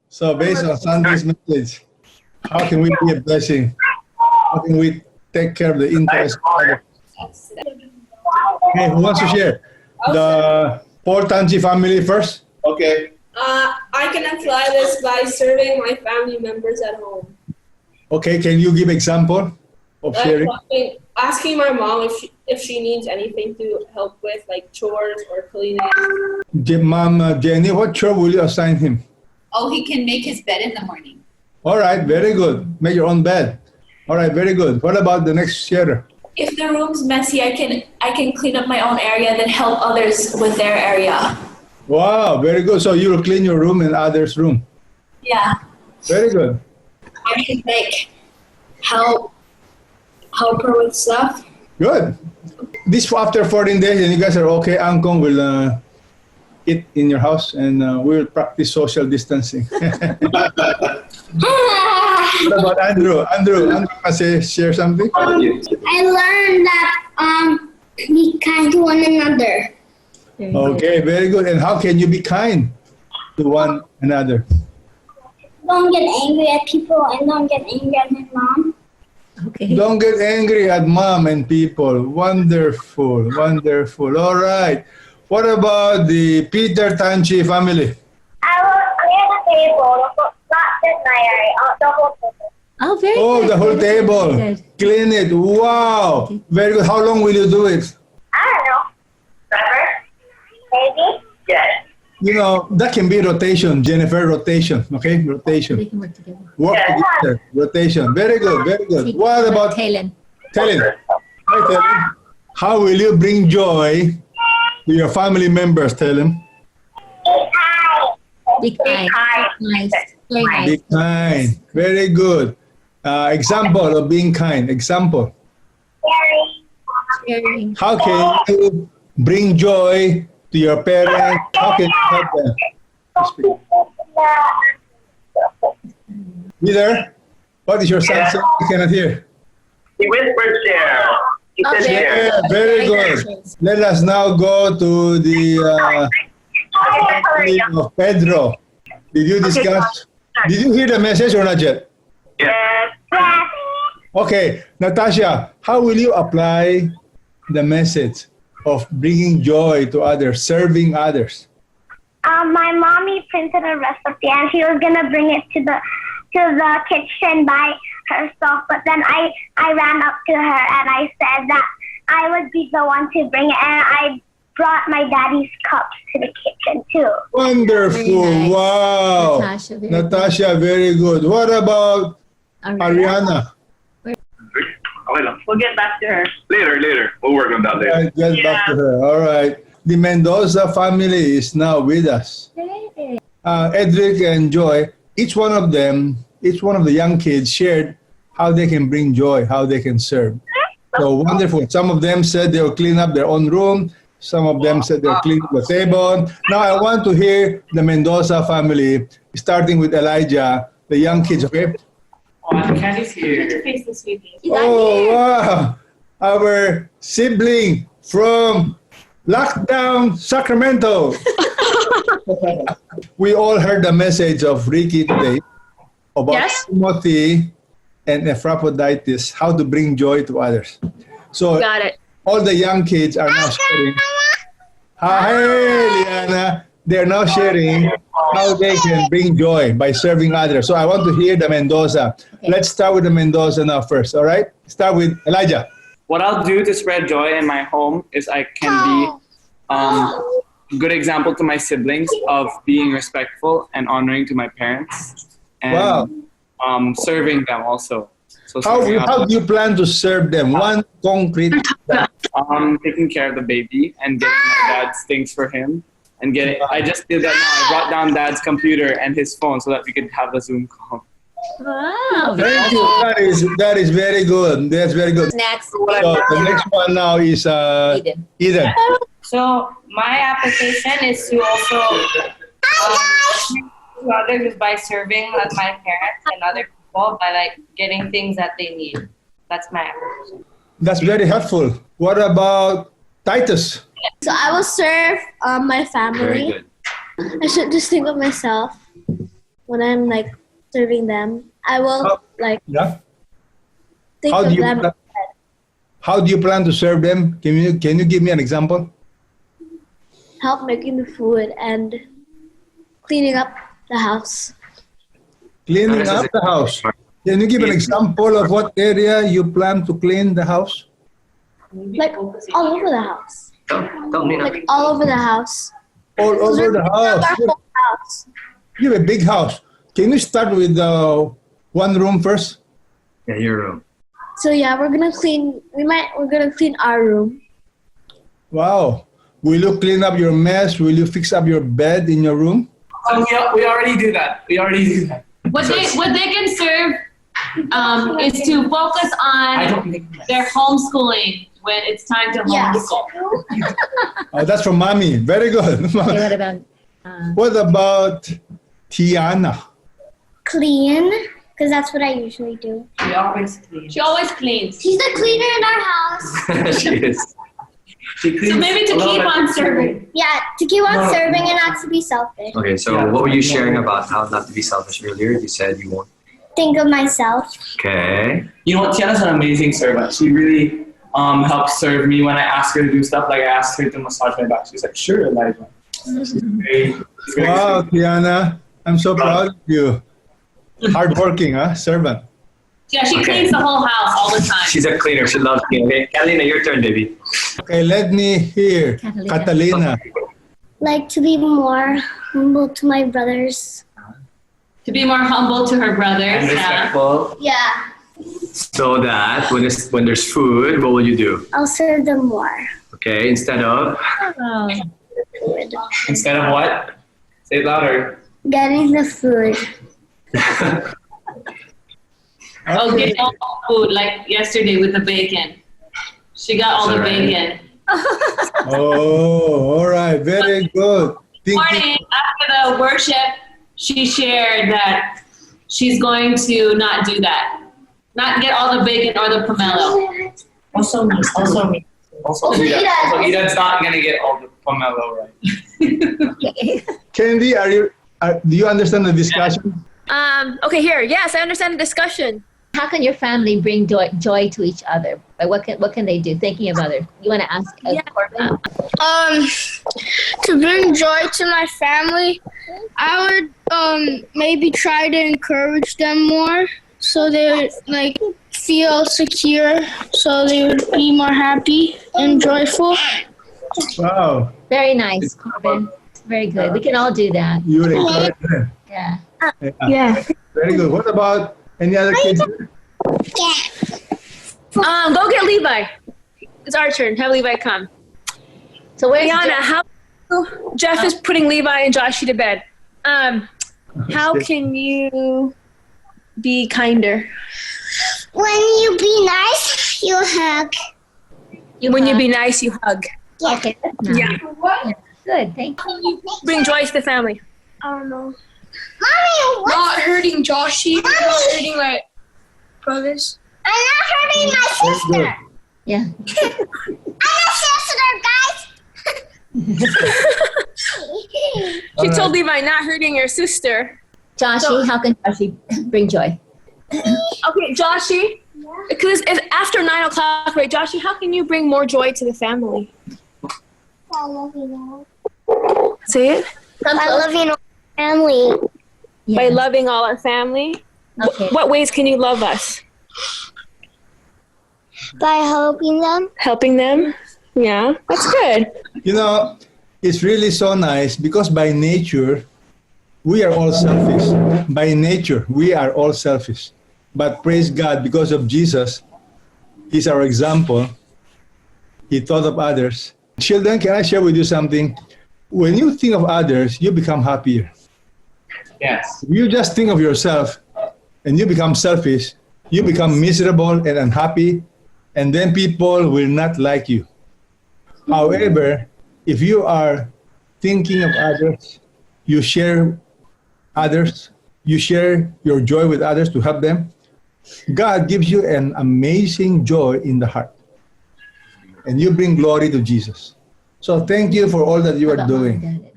So based on Sunday's message, how can we be a blessing? How can we take care of the interests of others? Okay, who wants to share? The Paul Tanchi family first? Okay. I can apply this by serving my family members at home. Okay, can you give example of sharing? Asking my mom if she needs anything to help with, like chores or cleaning. Mom, Jenny, what chore will you assign him? Oh, he can make his bed in the morning. All right, very good. Make your own bed. All right, very good. What about the next sharer? If the room's messy, I can clean up my own area, then help others with their area. Wow, very good. So you will clean your room and others' room. Yeah. Very good. I can help her with stuff. Good. This after 14 days and you guys are okay, Angkong will eat in your house and we'll practice social distancing. What about Andrew? Andrew, share something? I learned that be kind to one another. Okay, very good. And how can you be kind to one another? Don't get angry at people and don't get angry at my mom. Okay. Don't get angry at mom and people. Wonderful, wonderful. All right. What about the Peter Tanchi family? I will clear the table, not just my area, the whole table. Oh, very Oh, good. the whole table. Good. Clean it. Wow. Very good. How long will you do it? I don't know. Forever? Maybe? Yes. You know, that can be rotation, Jennifer, rotation. Okay, rotation. They can work together. Work together, rotation. Very good, very good. What about Talon? Talon? Hi, Talon. How will you bring joy to your family members, Talon? Be kind. Nice. Very nice. Be kind. Very good. Example of being kind. Example. Sharing. How can you bring joy to your parents? How can you help them? Peter, what is your son saying? I cannot hear. He whispered share. He said share. Yeah, very good. Let us now go to the of Pedro. Did you discuss? Did you hear the message or not yet? Yes. Okay, Natasha, how will you apply the message of bringing joy to others, serving others? My mommy printed a recipe and she was gonna bring it to the kitchen by herself. But then I ran up to her and I said that I would be the one to bring it, and I brought my daddy's cups to the kitchen too. Wonderful! Very nice. Wow, Natasha, very good. What about Ariana? Okay lang. We'll get back to her. Later. We'll work on that later. Get back to her. All right. The Mendoza family is now with us. Edric and Joy, each one of the young kids shared how they can bring joy, how they can serve. So wonderful. Some of them said they'll clean up their own room. Some of them said they'll clean up the table. Now I want to hear the Mendoza family, starting with Elijah, the young kids, okay? Candy's here. Oh, wow. Our sibling from lockdown Sacramento. We all heard the message of Ricky today about Timothy and Epaphroditus, how to bring joy to others. So Got it. all the young kids are now sharing. Hi, Liana. They're now sharing how they can bring joy by serving others. So I want to hear the Mendoza. Okay. Let's start with the Mendoza now first, all right? Start with Elijah. What I'll do to spread joy in my home is I can be a good example to my siblings of being respectful and honoring to my parents. And serving them also. So how do you plan to serve them? One concrete taking care of the baby and getting my dad's things for him. And I just did that now. I brought down dad's computer and his phone so that we could have a Zoom call. Wow. Thank you. That is very good. That's very good. Next. So the next one now is Eden. So my application is to also to others is by serving like my parents and other people by like getting things that they need. That's my application. That's very helpful. What about Titus? So I will serve my family. Very good. I should just think of myself. when I'm like serving them. I will like Yeah. think How do of you them. How do you plan to serve them? Can you give me an example? Help making the food and cleaning up the house. Cleaning up the house. Can you give an example of what area you plan to clean the house? Like all over the house. Tell me now. Like all over the house. All over the Our house. whole house. You have a big house. Can you start with one room first? Yeah, your room. So yeah, we're gonna clean. We're gonna clean our room. Wow. Will you clean up your mess? Will you fix up your bed in your room? We already do that. What they can serve is to focus on their homeschooling when it's time to homeschool. Oh, that's from mommy. Very good. Okay, what about What about Tiana? Clean, because that's what I usually do. We always clean. She always cleans. She's the cleaner in our house. She is. She cleans So maybe to a little keep bit. on serving. Yeah, to keep on serving and not to be selfish. Okay, so what were you sharing about how not to be selfish earlier? You said you won't. Think of myself. Okay. You know what? Tiana's an amazing servant. She really helps serve me when I ask her to do stuff. Like I asked her to massage my back. She's like, sure, Elijah. Wow, Tiana. I'm so proud of you. Hardworking, huh? Servant. Yeah, she cleans the whole house all the time. She's a cleaner. She loves cleaning. Okay, Catalina, your turn, baby. Okay, let me hear. Catalina. Like to be more humble to my brothers. To be more humble to her brothers. And respectful. Yeah, So that when there's food, what will you do? I'll serve them more. Okay, instead of Food. Instead of what? Say it louder. Getting the food. Oh, get all the food like yesterday with the bacon. She got all the bacon. Oh, all right. Very good. Morning after the worship, she shared that she's going to not do that. Not get all the bacon or the pomelo. Also me. Also, Eden's not gonna get all the pomelo right. Candy, do you understand the discussion? Okay, here. Yes, I understand the discussion. How can your family bring joy to each other? Like what can they do? Thinking of others. You want to ask Corbin? To bring joy to my family, I would maybe try to encourage them more so they would like feel secure, so they would be more happy and joyful. Wow. Very nice, Corbin. Very good. We can all do that. You would encourage them. Yeah. Yeah. Very good. What about any other kids? Go get Levi. It's our turn. Have Levi come. So where's Rihanna, Jeff is putting Levi and Joshy to bed. How can you be kinder? When you be nice, you hug. When you be nice, you hug. Okay. Yeah. Good. Thank you. Bring joy to the family. I don't know. Mommy, what? Not hurting Joshy, not hurting my brothers. I'm not hurting my sister. Yeah. I'm a sister, guys. She told Levi not hurting your sister. Joshy, how can Joshy bring joy? Okay, Joshy, because it's after 9 o'clock, right? Joshy, how can you bring more joy to the family? I love you all. Say it. By loving our family. By loving all our family. Okay. What ways can you love us? By helping them. Helping them? Yeah, that's good. You know, it's really so nice because by nature, we are all selfish. By nature, we are all selfish. But praise God, because of Jesus, He's our example. He thought of others. Children, can I share with you something? When you think of others, you become happier. Yes. If you just think of yourself and you become selfish, you become miserable and unhappy, and then people will not like you. However, if you are thinking of others, you share others, you share your joy with others to help them, God gives you an amazing joy in the heart. And you bring glory to Jesus. So thank you for all that you are doing.